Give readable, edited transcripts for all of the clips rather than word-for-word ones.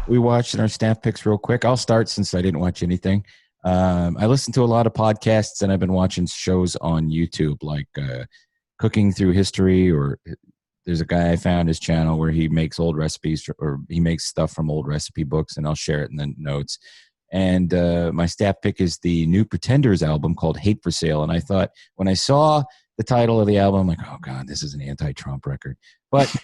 we watched in our staff picks real quick. I'll start since I didn't watch anything. I listen to a lot of podcasts, and I've been watching shows on YouTube, like Cooking Through History, or there's a guy I found his channel where he makes old recipes, or he makes stuff from old recipe books, and I'll share it in the notes. And my staff pick is the New Pretenders album called Hate for Sale. And I thought, when I saw the title of the album, I'm like, oh God, this is an anti-Trump record. But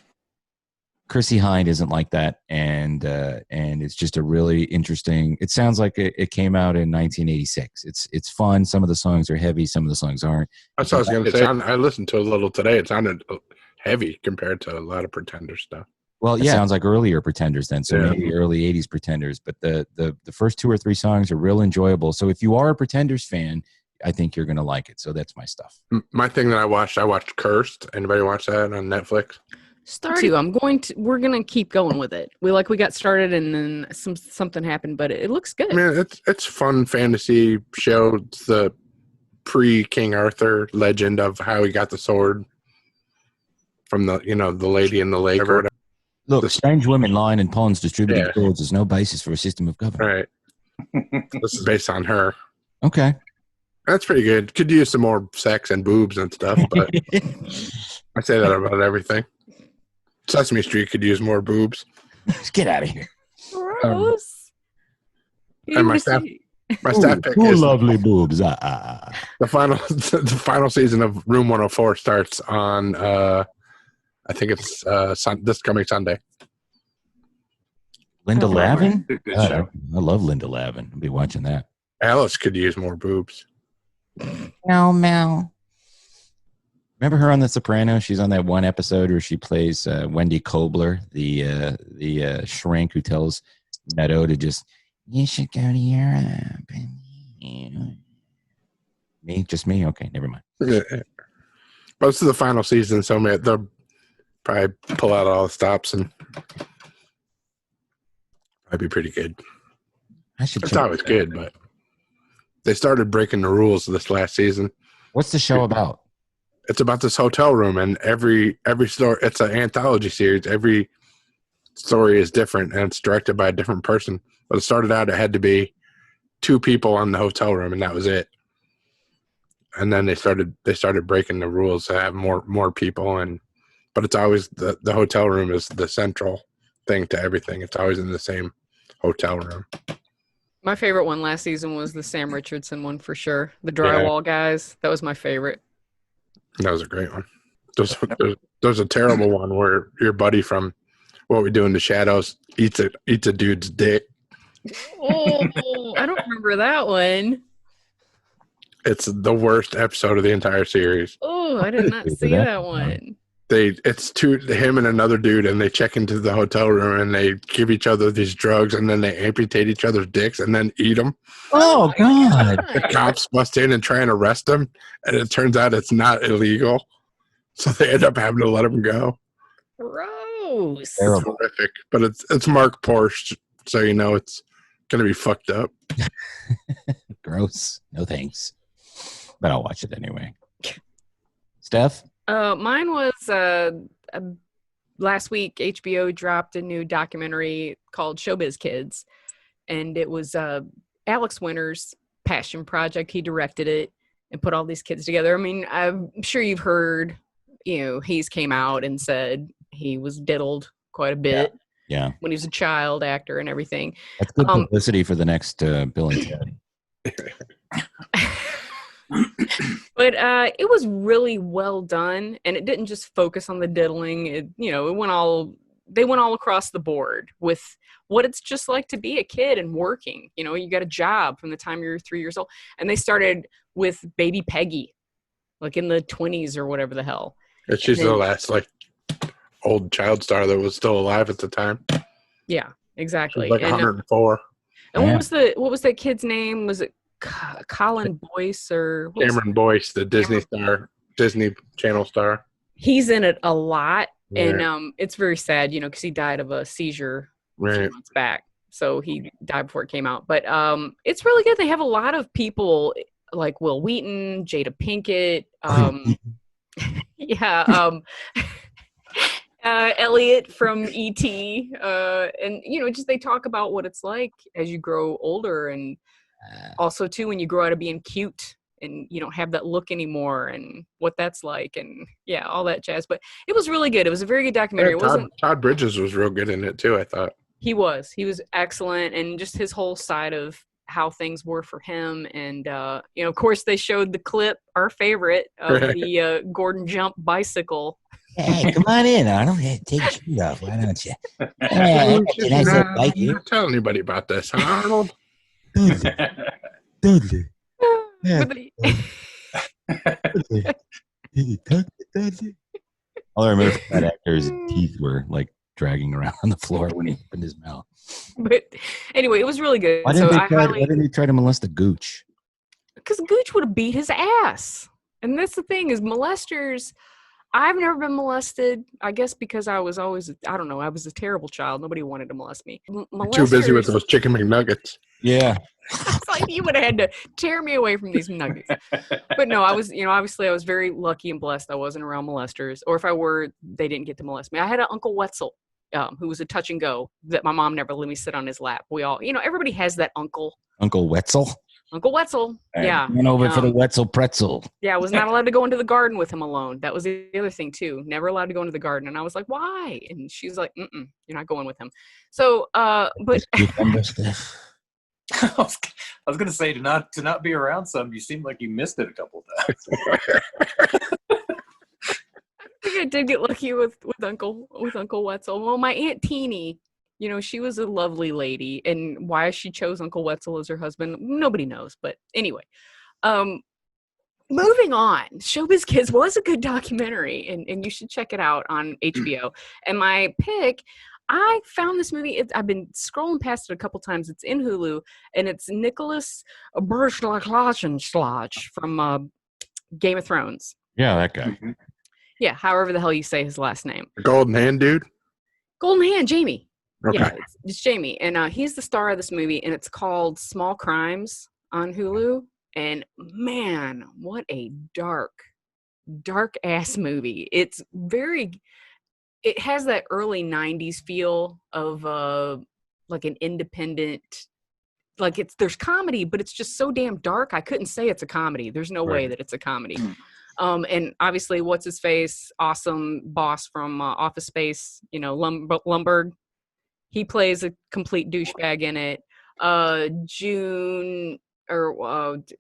Chrissie Hynde isn't like that, and it's just a really interesting. It sounds like it came out in 1986. It's fun. Some of the songs are heavy. Some of the songs aren't. That's what I was going to say. I listened to a little today. It sounded heavy compared to a lot of Pretender stuff. Well, yeah, it sounds like earlier Pretenders then, so maybe early 80s Pretenders. But the first 2 or 3 songs are real enjoyable. So if you are a Pretenders fan, I think you're going to like it. So that's my stuff. My thing that I watched Cursed. Anybody watch that on Netflix? We're gonna keep going with it. We got started and then something happened, but it looks good. I mean, it's fun fantasy show. It's the pre-King Arthur legend of how he got the sword from the lady in the lake or whatever. Look, strange women lying in ponds distributing swords is no basis for a system of government. Right. This is based on her. Okay. That's pretty good. Could use some more sex and boobs and stuff, but I say that about everything. Sesame Street could use more boobs. Just get out of here. Gross. And my staff pick is lovely boobs. The final season of Room 104 starts on I think it's this coming Sunday. Linda Lavin? I love Linda Lavin. I'll be watching that. Alice could use more boobs. Meow. Remember her on The Sopranos? She's on that one episode where she plays Wendy Kobler, the shrink who tells Meadow to just, you should go to Europe. Me? Just me? Okay, never mind. But this is the final season, so they'll probably pull out all the stops and probably be pretty good. It's always good, but they started breaking the rules this last season. What's the show about? It's about this hotel room, and every story, it's an anthology series. Every story is different, and it's directed by a different person. But it started out, it had to be 2 people on the hotel room, and that was it. And then they started breaking the rules to have more people, but it's always the hotel room is the central thing to everything. It's always in the same hotel room. My favorite one last season was the Sam Richardson one for sure. The drywall guys. That was my favorite. That was a great one. There's a terrible one where your buddy from What We Do in the Shadows eats a dude's dick. Oh, I don't remember that one. It's the worst episode of the entire series. Oh, I did not see that one. It's him and another dude, and they check into the hotel room and they give each other these drugs, and then they amputate each other's dicks and then eat them. Oh God! The cops bust in and try and arrest him, and it turns out it's not illegal, so they end up having to let him go. Gross. It's horrific, but it's Mark Porsche, so it's gonna be fucked up. Gross. No thanks. But I'll watch it anyway. Steph? Mine was last week. HBO dropped a new documentary called Showbiz Kids, and it was Alex Winter's passion project. He directed it and put all these kids together. I mean, I'm sure you've heard, he's came out and said he was diddled quite a bit. Yeah. When he was a child actor and everything. That's good publicity for the next Bill and Ted. But it was really well done, and it didn't just focus on the diddling. They went all across the board with what it's just like to be a kid and working. You got a job from the time you're 3 years old, and they started with baby Peggy, like in the 20s or whatever the hell. And she's the last old child star that was still alive at the time. Yeah, exactly. She's like 104. And what was that kid's name? Was it Colin Boyce or Cameron Boyce, the Disney star, Disney Channel star? He's in it a lot, and it's very sad, because he died of a seizure a few months back. So he died before it came out. But it's really good. They have a lot of people like Will Wheaton, Jada Pinkett, Elliot from E.T. And just they talk about what it's like as you grow older, and also too when you grow out of being cute and you don't have that look anymore, and what that's like, and all that jazz. But it was really good. It was a very good documentary. Yeah, It wasn't. Todd Bridges was real good in it too, I thought. He was excellent, and just his whole side of how things were for him. And of course they showed the clip, our favorite, of the Gordon Jump bicycle. Hey, come on in, Arnold. Hey, take your shoes off. Why don't you? Hey, that's a nice little bike here. Don't tell anybody about this, huh, Arnold? Dudley. Yeah. All I remember from that actor is his teeth were like dragging around on the floor when he opened his mouth. But anyway, it was really good. Why didn't he try to molest the Gooch? Because Gooch would have beat his ass. And that's the thing, is molesters. I've never been molested, I guess because I was always, I don't know, I was a terrible child. Nobody wanted to molest me. Too busy with those chicken McNuggets. Yeah. It's like you would have had to tear me away from these nuggets. But no, I was, obviously I was very lucky and blessed. I wasn't around molesters. Or if I were, they didn't get to molest me. I had an Uncle Wetzel, who was a touch and go, that my mom never let me sit on his lap. We all, everybody has that uncle. Uncle Wetzel? Uncle Wetzel, yeah. Went over for the Wetzel pretzel. Yeah, I was not allowed to go into the garden with him alone. That was the other thing, too. Never allowed to go into the garden. And I was like, why? And she's like, you're not going with him. So, but... I was going to say, to not be around some, you seem like you missed it a couple of times. I think I did get lucky with Uncle Wetzel. Well, my Aunt Teeny, she was a lovely lady, and why she chose Uncle Wetzel as her husband, nobody knows. But anyway, moving on. Showbiz Kids was a good documentary, and you should check it out on HBO. And my pick, I found this movie. I've been scrolling past it a couple times. It's in Hulu, and it's Nicholas Berschlage from Game of Thrones. Yeah, that guy. Mm-hmm. Yeah, however the hell you say his last name. The Golden Hand dude? Golden Hand, Jamie. Okay. Yeah, it's Jamie. And he's the star of this movie, and it's called Small Crimes on Hulu. And man, what a dark ass movie. It has that early 90s feel of like an independent, like there's comedy, but it's just so damn dark. I couldn't say it's a comedy. There's no way that it's a comedy. And obviously, what's his face? Awesome boss from Office Space, Lumberg. He plays a complete douchebag in it.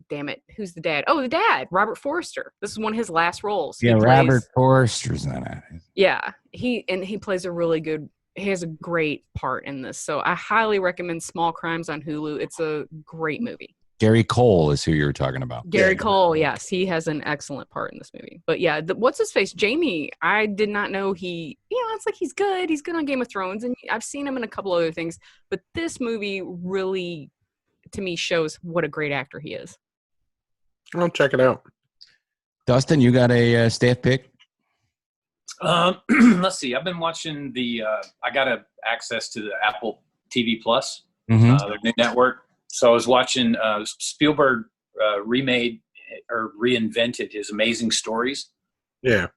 Damn it, who's the dad? Oh, the dad, Robert Forster. This is one of his last roles. Yeah, Robert Forster's in it. Yeah, he plays he has a great part in this. So I highly recommend Small Crimes on Hulu. It's a great movie. Gary Cole is who you were talking about. Gary Cole, yes, he has an excellent part in this movie. But yeah, what's his face? Jamie, I did not know it's like he's good. He's good on Game of Thrones, and I've seen him in a couple other things. But this movie really, to me, shows what a great actor he is. I'll check it out. Dustin, you got a staff pick? Let's see. I've been watching I got access to the Apple TV Plus, their new network. So I was watching Spielberg remade or reinvented his Amazing Stories. Yeah.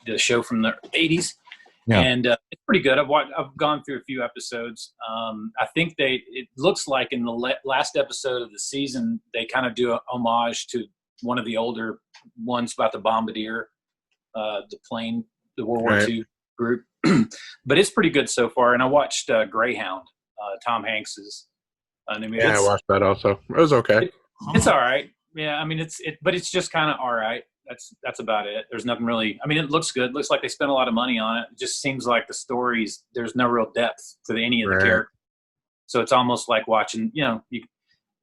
The show from the 80s. Yeah. And it's pretty good. I've gone through a few episodes. I think it looks like in the last episode of the season, they kind of do a homage to one of the older ones about the bombardier, the plane, the World War II group. But it's pretty good so far. And I watched Greyhound, Tom Hanks's. I watched that also. It was okay. It's all right. Yeah, I mean, but it's just kind of all right. That's about it. There's nothing really. I mean, it looks good. It looks like they spent a lot of money on it. It just seems like the stories. There's no real depth to any of the characters. So it's almost like watching.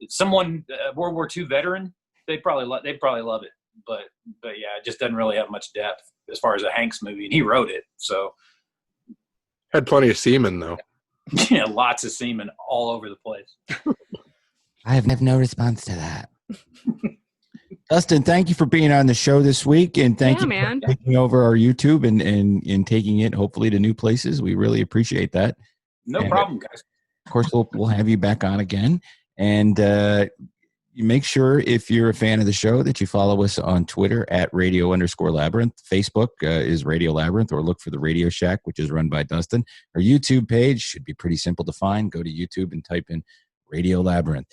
Someone World War II veteran. They'd probably love it. But yeah, it just doesn't really have much depth as far as a Hanks movie, and he wrote it. So had plenty of semen though. Yeah, lots of semen all over the place. I have no response to that. Dustin, thank you for being on the show this week, and thank you for taking over our YouTube and taking it hopefully to new places. We really appreciate that. No problem, guys. Of course, we'll have you back on again, and you make sure if you're a fan of the show that you follow us on Twitter at radio_Labyrinth. Facebook is Radio Labyrinth, or look for the Radio Shack, which is run by Dustin. Our YouTube page should be pretty simple to find. Go to YouTube and type in Radio Labyrinth.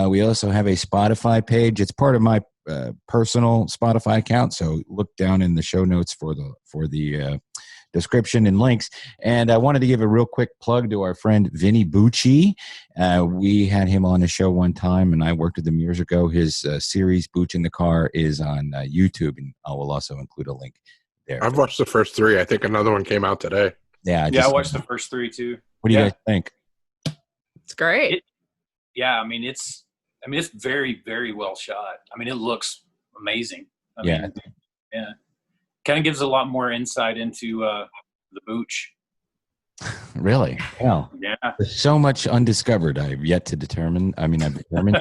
We also have a Spotify page. It's part of my personal Spotify account, so look down in the show notes for the description and links. And I wanted to give a real quick plug to our friend Vinny Bucci. We had him on the show one time, and I worked with him years ago. His series Booch in the Car is on YouTube, and I will also include a link there. I've watched the first 3. I think another one came out today. Yeah, I watched the first 3 too. What do you guys think? It's great. It's very, very well shot. I mean, it looks amazing. Yeah. Kind of gives a lot more insight into the Booch. Really? Yeah. Yeah. There's so much undiscovered I've yet to determine. I mean, I've determined.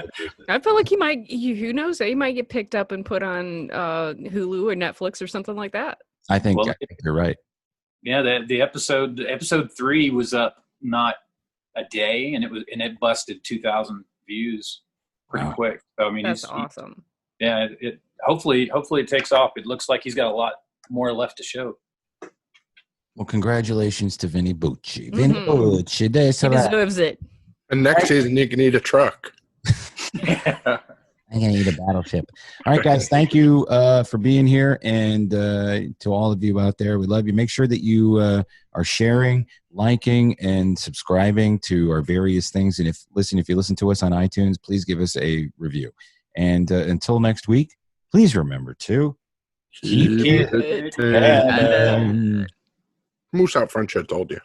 I feel like who knows? He might get picked up and put on Hulu or Netflix or something like that. I think you're right. Yeah, the episode 3 was up not a day, and it busted 2,000 views pretty quick. So I mean, that's awesome. It hopefully it takes off. It looks like he's got a lot more left to show. Well, congratulations to Vinny Bucci. Vinny Bucci, he deserves it. And next season, you can eat a truck. I'm going to eat a battleship. All right, guys, thank you for being here. And to all of you out there, we love you. Make sure that you are sharing, liking, and subscribing to our various things. And if you listen to us on iTunes, please give us a review. And until next week, please remember to keep it. Moose out front, shit told you.